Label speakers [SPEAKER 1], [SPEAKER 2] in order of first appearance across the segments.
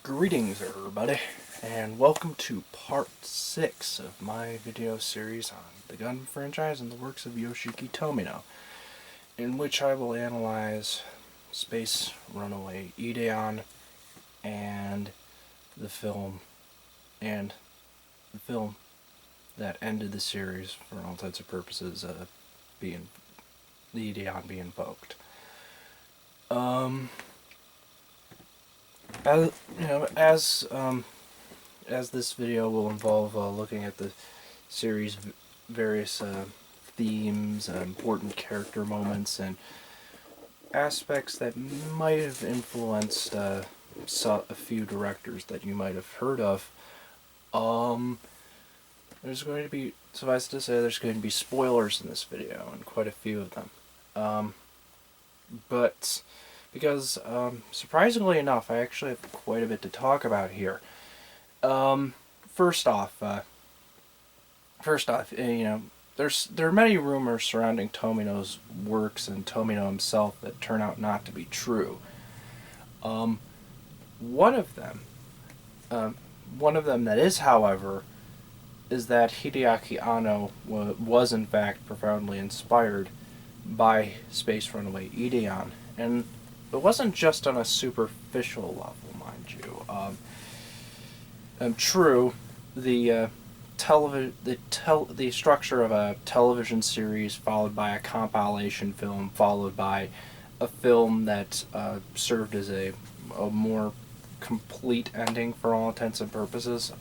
[SPEAKER 1] Greetings everybody, and welcome to part 6 of my video series on the Gundam franchise and the works of Yoshiki Tomino, in which I will analyze Space Runaway Ideon and the film that ended the series for all intents and purposes, being the Ideon being invoked. As this video will involve looking at the series' various themes, important character moments, and aspects that might have influenced a few directors that you might have heard of. There's going to be, suffice to say, there's going to be spoilers in this video, and quite a few of them. But because, surprisingly enough, I actually have quite a bit to talk about here. First off, there are many rumors surrounding Tomino's works and Tomino himself that turn out not to be true. One of them that is, however, is that Hideaki Anno was in fact profoundly inspired by Space Runaway Ideon, and it wasn't just on a superficial level, mind you. True, the structure of a television series followed by a compilation film followed by a film that served as a more complete ending for all intents and purposes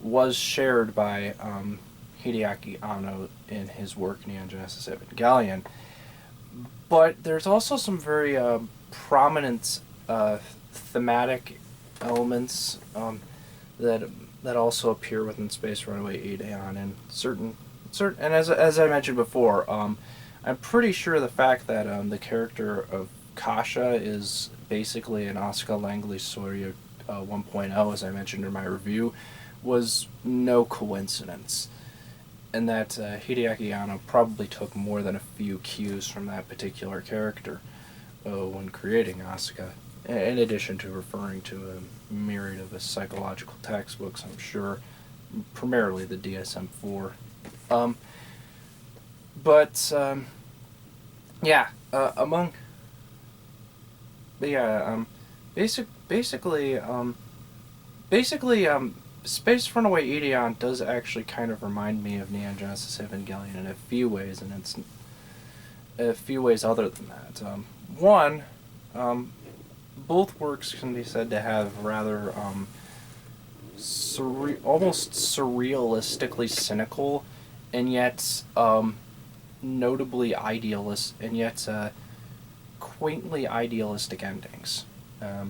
[SPEAKER 1] was shared by Hideaki Anno in his work Neon Genesis Evangelion. But there's also some very prominent thematic elements that also appear within Space Runaway Ideon, and and as I mentioned before, I'm pretty sure the fact that the character of Kasha is basically an Asuka Langley Soryu 1.0, as I mentioned in my review, was no coincidence, and that Hideaki Anno probably took more than a few cues from that particular character when creating Asuka, in addition to referring to a myriad of his psychological textbooks, I'm sure, primarily the DSM-4. Basically, Space Runaway Ideon does actually kind of remind me of Neon Genesis Evangelion in a few ways, and it's a few ways other than that. One, both works can be said to have rather almost surrealistically cynical, and yet notably idealist, and yet quaintly idealistic endings. I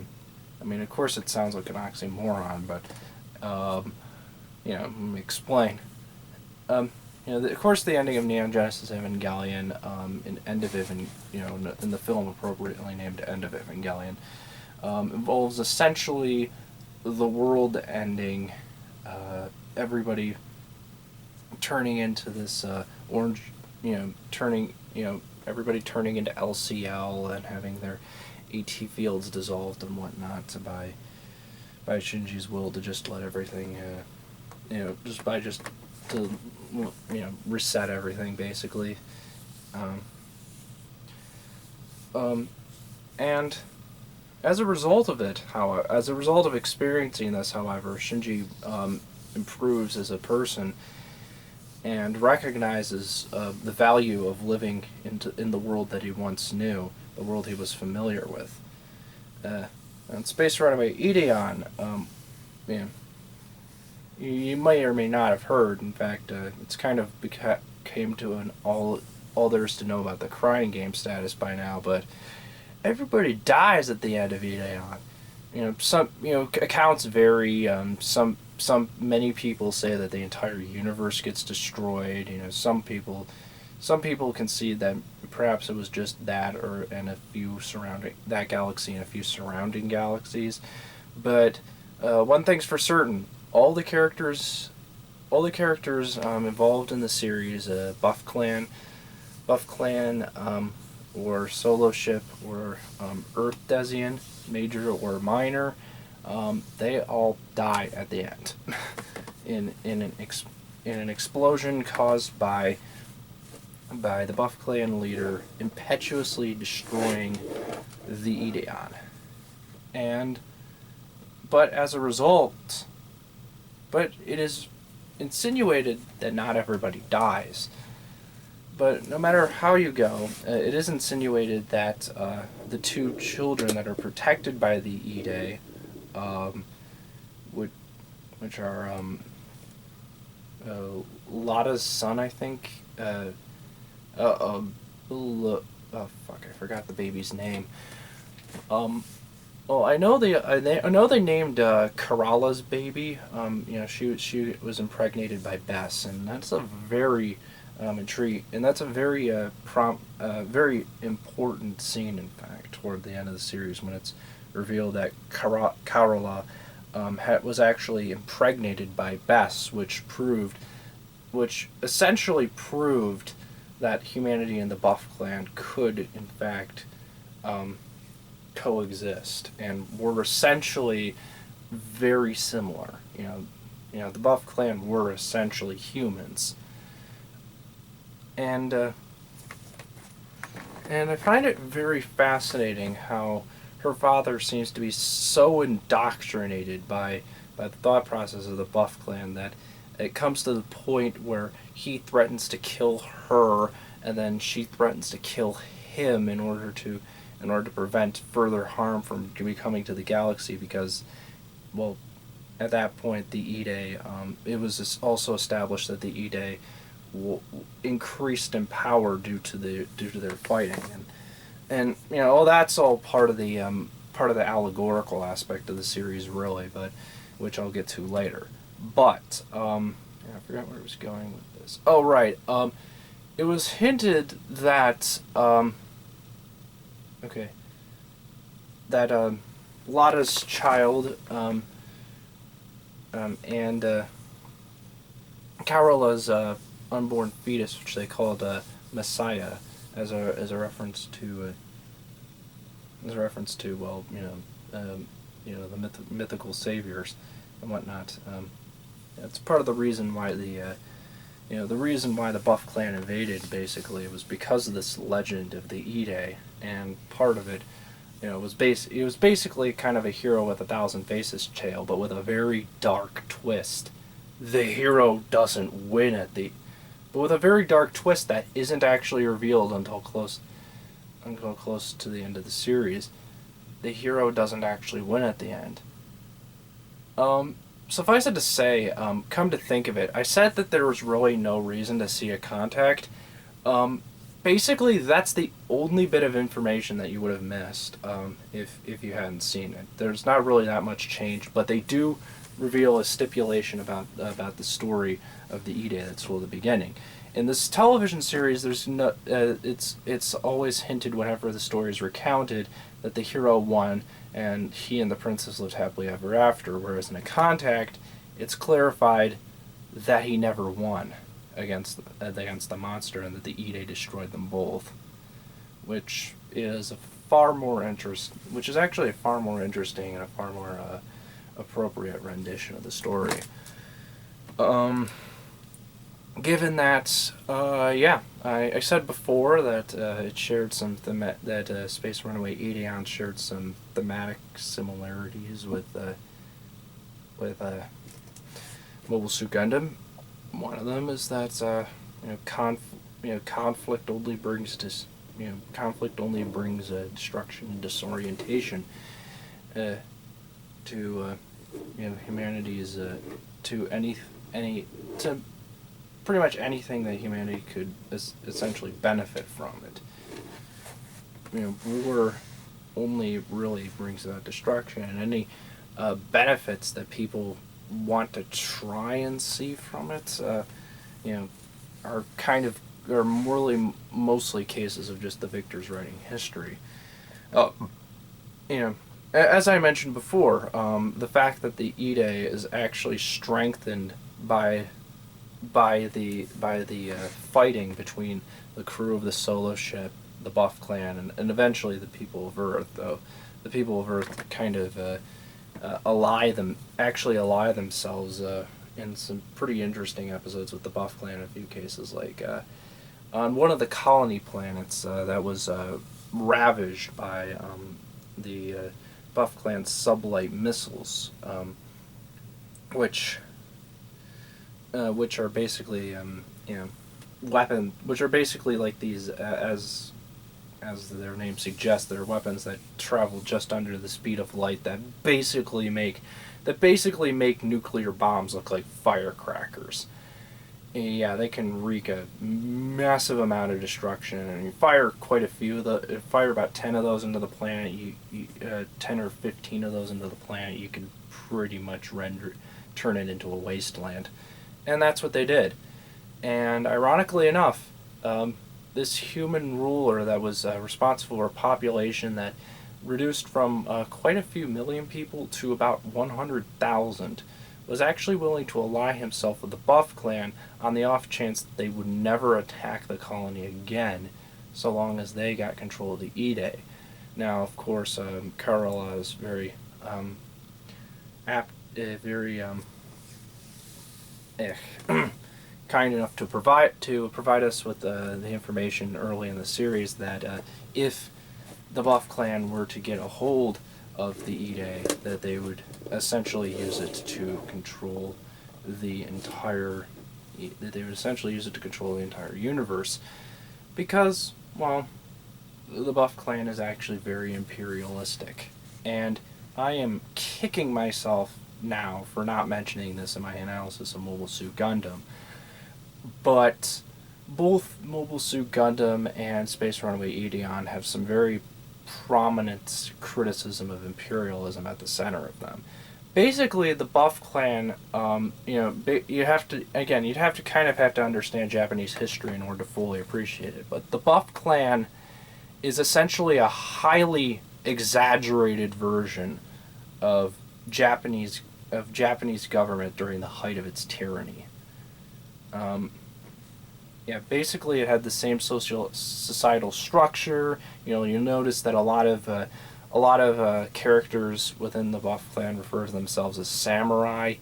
[SPEAKER 1] mean, of course, it sounds like an oxymoron, but let me explain. Of course, the ending of Neon Genesis Evangelion, in the film appropriately named End of Evangelion, involves essentially the world ending, everybody turning into this everybody turning into LCL and having their AT fields dissolved and whatnot by Shinji's will to just let everything, reset everything, basically. And as a result of it, as a result of experiencing this, however, Shinji improves as a person and recognizes the value of living in the world that he once knew, the world he was familiar with. And Space Runaway Ideon, you may or may not have heard. In fact, it's kind of came to an all there is to know about the crying game status by now. But everybody dies at the end of Ideon. Some accounts vary. Many people say that the entire universe gets destroyed. Some people concede that perhaps it was just that, and a few surrounding that galaxy and a few surrounding galaxies. But one thing's for certain: all the characters involved in the series, Buff Clan, or Solo Ship, or Earth Desian, Major or Minor, they all die at the end in an explosion caused by the Buff Clan leader impetuously destroying the Ideon. But as a result, it is insinuated that not everybody dies. But no matter how you go, it is insinuated that the two children that are protected by the Ide, which are Lada's son, I think. Oh fuck, I forgot the baby's name. Well, I know they named Kerala's baby. She was impregnated by Bess, and that's a very that's a very very important scene. In fact, toward the end of the series, when it's revealed that Kerala was actually impregnated by Bess, which essentially proved that humanity and the Buff Clan could, in fact, coexist, and were essentially very similar. The Buff Clan were essentially humans, and I find it very fascinating how her father seems to be so indoctrinated by the thought process of the Buff Clan that it comes to the point where he threatens to kill her, and then she threatens to kill him in order to prevent further harm from coming to the galaxy, because, well, at that point the Ide, it was also established that the Ide increased in power due to their fighting, and that's all part of the allegorical aspect of the series, really, but which I'll get to later. But I forgot where I was going with this. Oh, right. It was hinted that that Lada's child and Carola's unborn fetus, which they called Messiah, as a reference to the mythical saviors and whatnot. It's part of the reason why the Buff Clan invaded. Basically, it was because of this legend of the Ide, and part of it, it was basically kind of a Hero with a Thousand Faces tale, but with a very dark twist. The hero doesn't win but with a very dark twist that isn't actually revealed until close to the end of the series. The hero doesn't actually win at the end. Suffice it to say, come to think of it, I said that there was really no reason to see a contact. Basically, that's the only bit of information that you would have missed if you hadn't seen it. There's not really that much change, but they do reveal a stipulation about the story of the Ide that's told at the beginning. In this television series, there's no it's always hinted whenever the story is recounted that the hero won and he and the princess lived happily ever after, whereas in a contact, it's clarified that he never won against the monster and that the Ide destroyed them both, which is actually a far more interesting and a far more appropriate rendition of the story. Given that, I said before that it shared some Space Runaway Ideon shared some thematic similarities with Mobile Suit Gundam. One of them is that conflict only brings destruction and disorientation to humanity's to pretty much anything that humanity could essentially benefit from. War only really brings about destruction, and any benefits that people want to try and see from it, are mostly cases of just the victors writing history. As I mentioned before, the fact that the Ide is actually strengthened by the fighting between the crew of the solo ship, the Buff Clan, and eventually the people of Earth. Though the people of Earth kind of ally themselves in some pretty interesting episodes with the Buff Clan in a few cases, like on one of the colony planets that was ravaged by the Buff Clan's sublight missiles, which are basically which are basically like these as their name suggests, they're weapons that travel just under the speed of light that basically make nuclear bombs look like firecrackers. Yeah, they can wreak a massive amount of destruction, and you fire quite a few of the fire about 10 of those into the planet. 10 or 15 of those into the planet, you can pretty much turn it into a wasteland, and that's what they did. And ironically enough, this human ruler that was responsible for a population that reduced from quite a few million people to about 100,000 was actually willing to ally himself with the Buff Clan on the off chance that they would never attack the colony again, so long as they got control of the E-Day. Now, of course, Karala is very kind enough to provide us with the information early in the series that if the Buff Clan were to get a hold of the E-Day, that they would essentially use it to control the entire universe, because, well, the Buff Clan is actually very imperialistic, and I am kicking myself now for not mentioning this in my analysis of Mobile Suit Gundam, but both Mobile Suit Gundam and Space Runaway Ideon have some very prominent criticism of imperialism at the center of them. Basically, the Buff Clan, you'd have to understand Japanese history in order to fully appreciate it. But the Buff Clan is essentially a highly exaggerated version of Japanese government during the height of its tyranny. Basically it had the same societal structure. You'll notice that a lot of characters within the Buff Clan refer to themselves as samurai.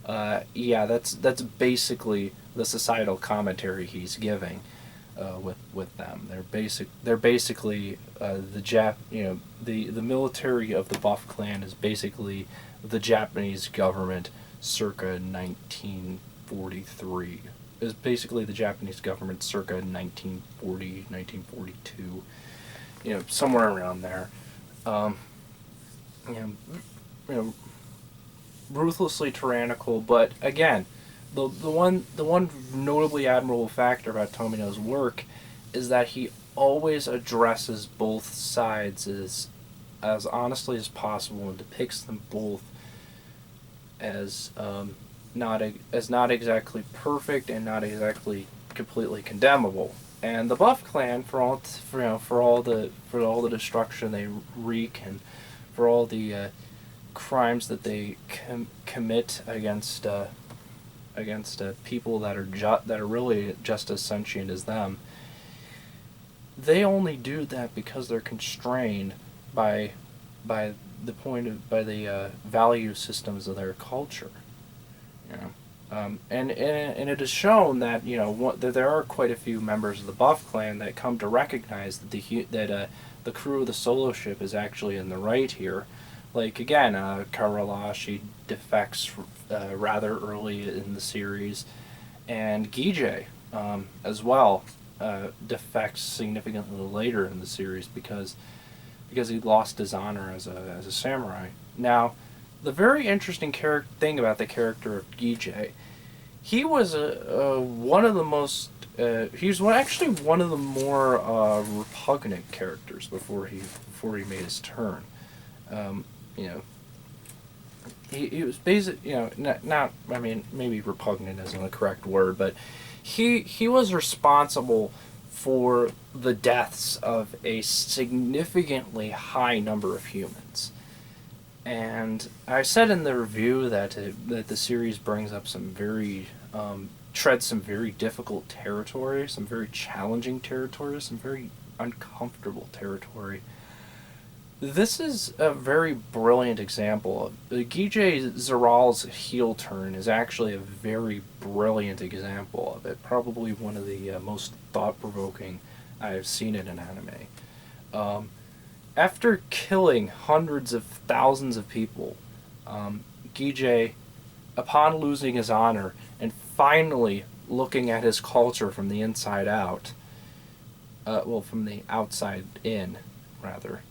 [SPEAKER 1] That's basically the societal commentary he's giving with them. They're basically the military of the Buff Clan is basically the Japanese government circa 1943. Is basically the Japanese government circa 1940, 1942, somewhere around there. Ruthlessly tyrannical, but again, the one notably admirable factor about Tomino's work is that he always addresses both sides as honestly as possible and depicts them both as not exactly perfect and not exactly completely condemnable. And the Buff Clan, for all the destruction they wreak and for all the crimes that they commit against people that are really just as sentient as them, they only do that because they're constrained by the value systems of their culture. And it is shown that that there are quite a few members of the Buff Clan that come to recognize that the crew of the solo ship is actually in the right here. Like again, Karalashi defects rather early in the series, and Gijay as well defects significantly later in the series because he lost his honor as a samurai. Now, the very interesting thing about the character of Gijay, he was one of the most actually one of the more repugnant characters before he made his turn. He was not I mean, maybe repugnant isn't the correct word, but he was responsible for the deaths of a significantly high number of humans. And I said in the review that the series brings up treads some very difficult territory, some very challenging territory, some very uncomfortable territory. This is a very brilliant example. Gijay Zaral's heel turn is actually a very brilliant example of it. Probably one of the most thought-provoking I've seen in an anime. Um, After killing hundreds of thousands of people, Gijay, upon losing his honor and finally looking at his culture from the inside out, well, from the outside in, rather,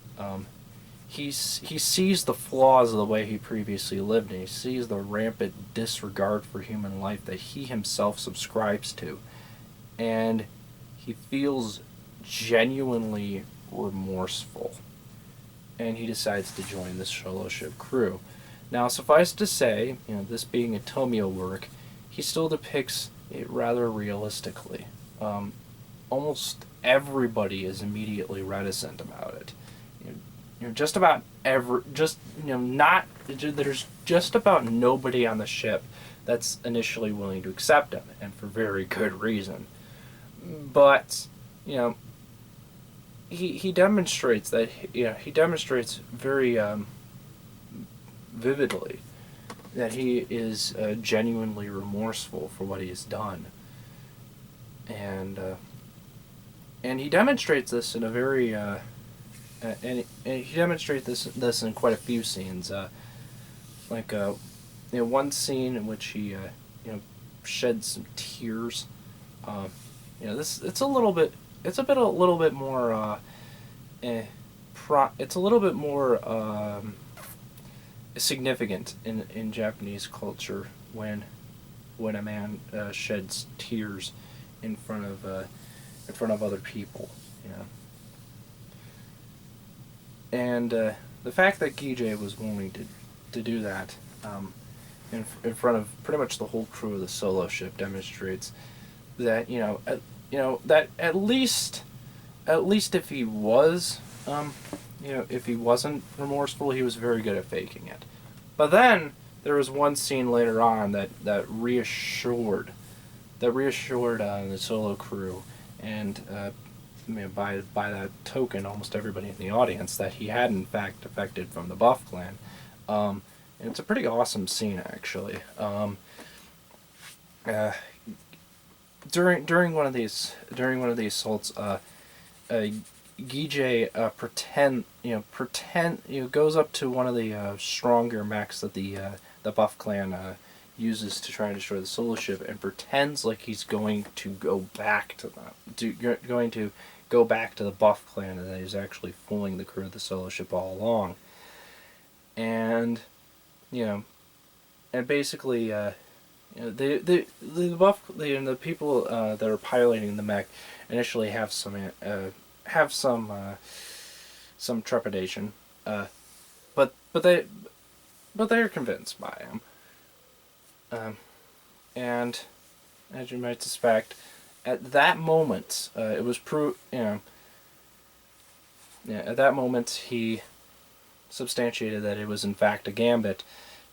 [SPEAKER 1] he sees the flaws of the way he previously lived, and he sees the rampant disregard for human life that he himself subscribes to, and he feels genuinely remorseful, and he decides to join this solo ship crew. Now, suffice to say, this being a Tomio work, he still depicts it rather realistically. Almost everybody is immediately reticent about it. Just about not, there's just about nobody on the ship that's initially willing to accept him, and for very good reason. But, he demonstrates that, he demonstrates very vividly that he is genuinely remorseful for what he has done. And he demonstrates this in a very and he demonstrates this in quite a few scenes. Like one scene in which he sheds some tears. This a little bit more it's a little bit more significant in Japanese culture when a man sheds tears in front of other people. And the fact that Gijay was willing to do that in front of pretty much the whole crew of the solo ship demonstrates that that at least if he was if he wasn't remorseful, he was very good at faking it. But then there was one scene later on that reassured the solo crew, and by that token, almost everybody in the audience, that he had in fact defected from the Buff Clan. And it's a pretty awesome scene, actually. During one of these assaults, Gijay goes up to one of the stronger mechs that the Buff Clan uses to try and destroy the solo ship, and pretends like he's going to go back to the Buff Clan, and that he's actually fooling the crew of the solo ship all along. And basically, the people that are piloting the mech initially have some trepidation, but they're convinced by him. And as you might suspect, at that moment, it was at that moment he substantiated that it was in fact a gambit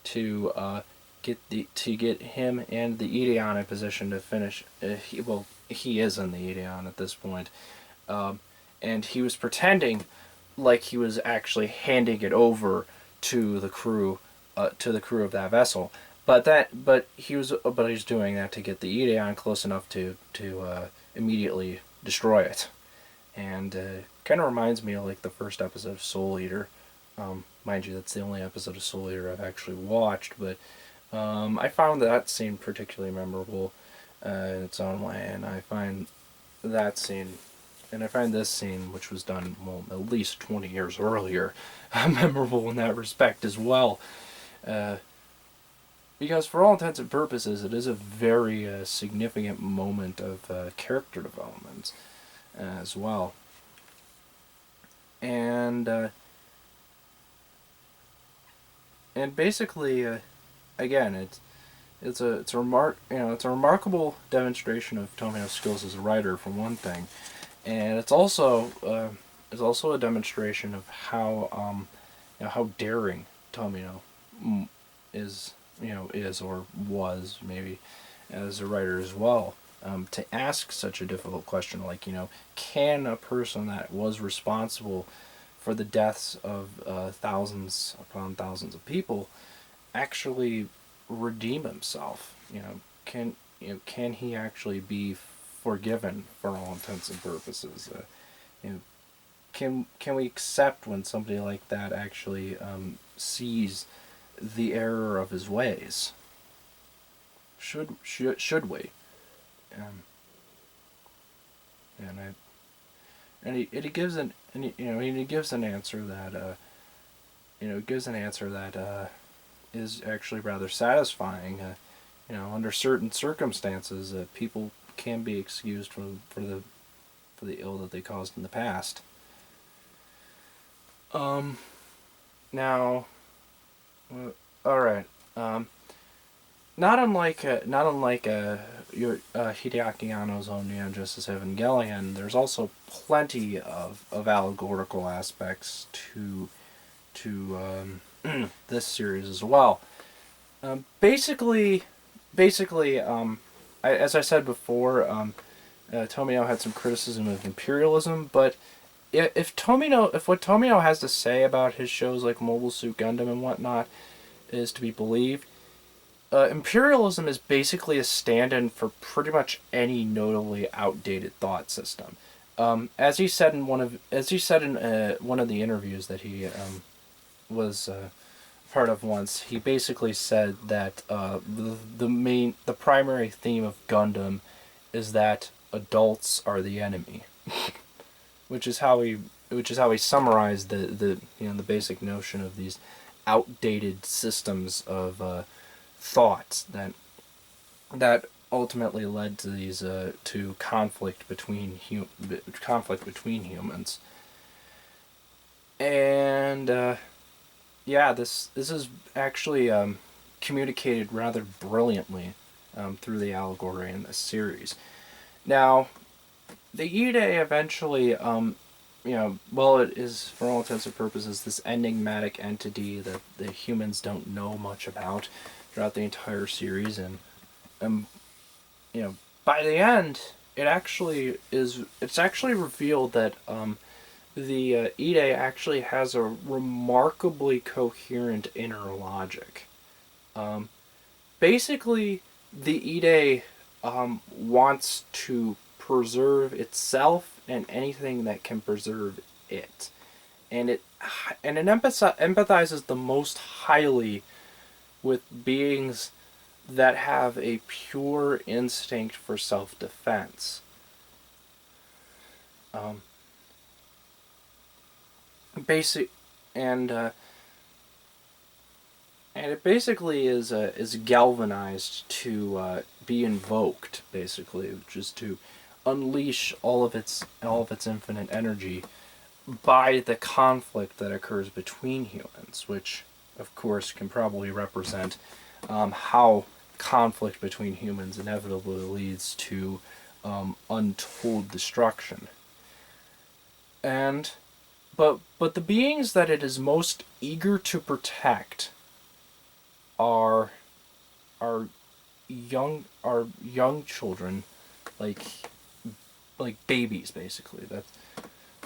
[SPEAKER 1] to get him and the Ideon in position to finish. He is in the Ideon at this point, and he was pretending like he was actually handing it over to the crew of that vessel. But he was doing that to get the Ideon close enough to immediately destroy it, and kind of reminds me of like the first episode of Soul Eater. Mind you, that's the only episode of Soul Eater I've actually watched, but I found that scene particularly memorable in its own way, and I find this scene, which was done at least 20 years earlier, memorable in that respect as well. Because for all intents and purposes, it is a very significant moment of character development as well. And basically, again, it's a remarkable demonstration of Tomio's skills as a writer, for one thing, and it's also a demonstration of how daring Tomio is or was, maybe, as a writer as well, to ask such a difficult question like, can a person that was responsible for the deaths of thousands upon thousands of people actually redeem himself? Can he actually be forgiven for all intents and purposes? You know, can we accept when somebody like that actually sees the error of his ways? Should we? Um, and I and he gives he gives an answer that is actually rather satisfying. Under certain circumstances, people can be excused for the ill that they caused in the past. Now, all right. Hideaki Anno's own Neon Justice Evangelion, there's also plenty of allegorical aspects to this series as well. Basically, as I said before, Tomino had some criticism of imperialism, but if what Tomino has to say about his shows like Mobile Suit Gundam and whatnot is to be believed, imperialism is basically a stand-in for pretty much any notably outdated thought system. As he said in one of the interviews that he was part of once, he basically said that the primary theme of Gundam is that adults are the enemy, which is how he summarized the basic notion of these outdated systems of thoughts that ultimately led to these to conflict between humans. And this is actually communicated rather brilliantly through the allegory in this series. Now, the Ide eventually, it is, for all intents and purposes, this enigmatic entity that the humans don't know much about throughout the entire series, and by the end, it's actually revealed that the Ide actually has a remarkably coherent inner logic. Basically, the Ide wants to preserve itself and anything that can preserve it, and it empathizes the most highly with beings that have a pure instinct for self-defense. And it basically is galvanized to be invoked, basically, which is to unleash all of its infinite energy by the conflict that occurs between humans, which of course can probably represent how conflict between humans inevitably leads to untold destruction. But the beings that it is most eager to protect are young children, like babies, basically.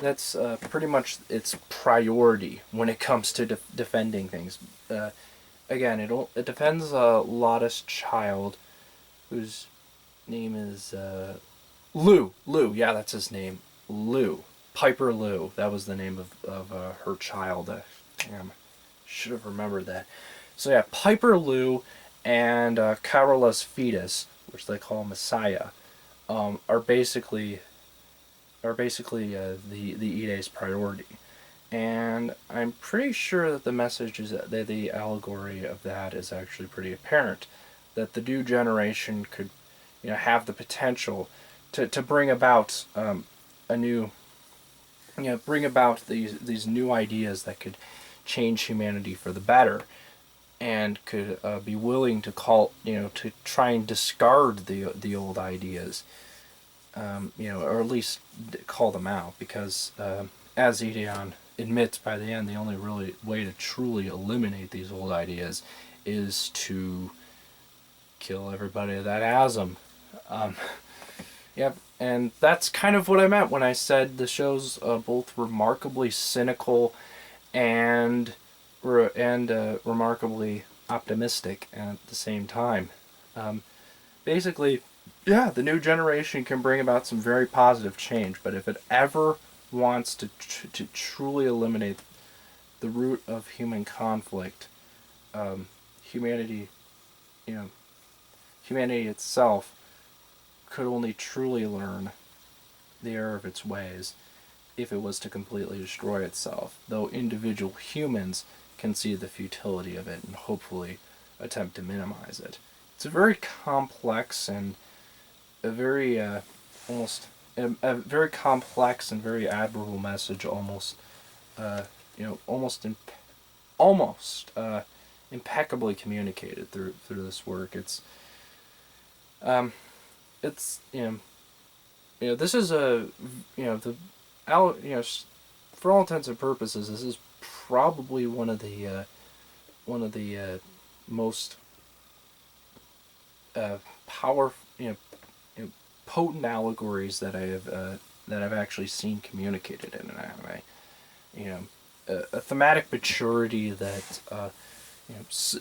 [SPEAKER 1] That's pretty much its priority when it comes to defending things. Again, it defends Lotta's child, whose name is Lou. Yeah, that's his name. Lou. Piper Lou. That was the name of her child. Damn, should have remembered that. So yeah, Piper Lou and Carola's fetus, which they call Messiah, are basically the Ide's priority. And I'm pretty sure that the message is that the allegory of that is actually pretty apparent, that the new generation could, have the potential to bring about bring about these new ideas that could change humanity for the better, and could be willing to to try and discard the old ideas, or at least call them out, because as Ideon admits by the end, the only really way to truly eliminate these old ideas is to kill everybody that has them. Yep, and that's kind of what I meant when I said the show's both remarkably cynical and remarkably optimistic at the same time. Um, Basically, yeah, the new generation can bring about some very positive change, but if it ever wants to truly eliminate the root of human conflict, humanity, you know, humanity itself could only truly learn the error of its ways if it was to completely destroy itself, though individual humans can see the futility of it and hopefully attempt to minimize it. It's a very complex and a very almost a very complex and very admirable message, almost almost almost impeccably communicated through this work. Um, it's this is a the out for all intents and purposes, this is probably one of the most powerful, potent allegories that I've actually seen communicated in an anime. A thematic maturity that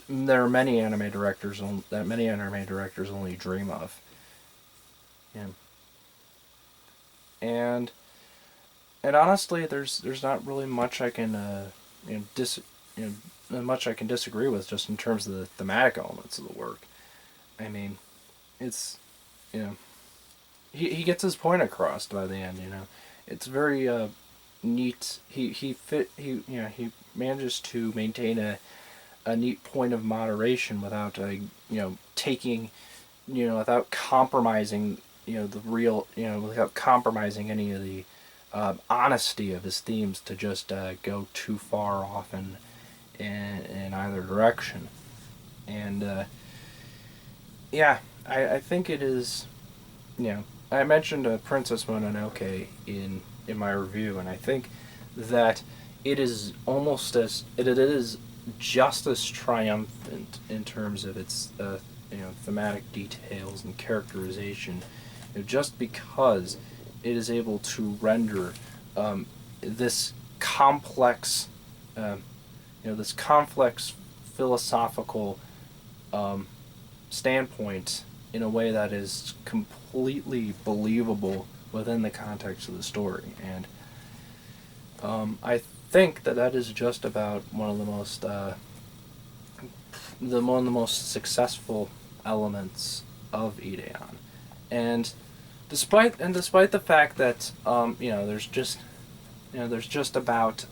[SPEAKER 1] there are many anime directors only dream of. Yeah. And honestly, there's not really much I can much I can disagree with just in terms of the thematic elements of the work. I mean, it's you know he gets his point across by the end. It's very neat. He manages to maintain a neat point of moderation without taking without compromising the real without compromising any of the honesty of his themes to just go too far off in either direction. And I think it is. I mentioned Princess Mononoke in my review, and I think that it is just as triumphant in terms of its thematic details and characterization, just because it is able to render this complex this complex philosophical standpoint in a way that is completely believable within the context of the story. And I think that is just about one of the most successful elements of Ideon. And despite the fact that there's just about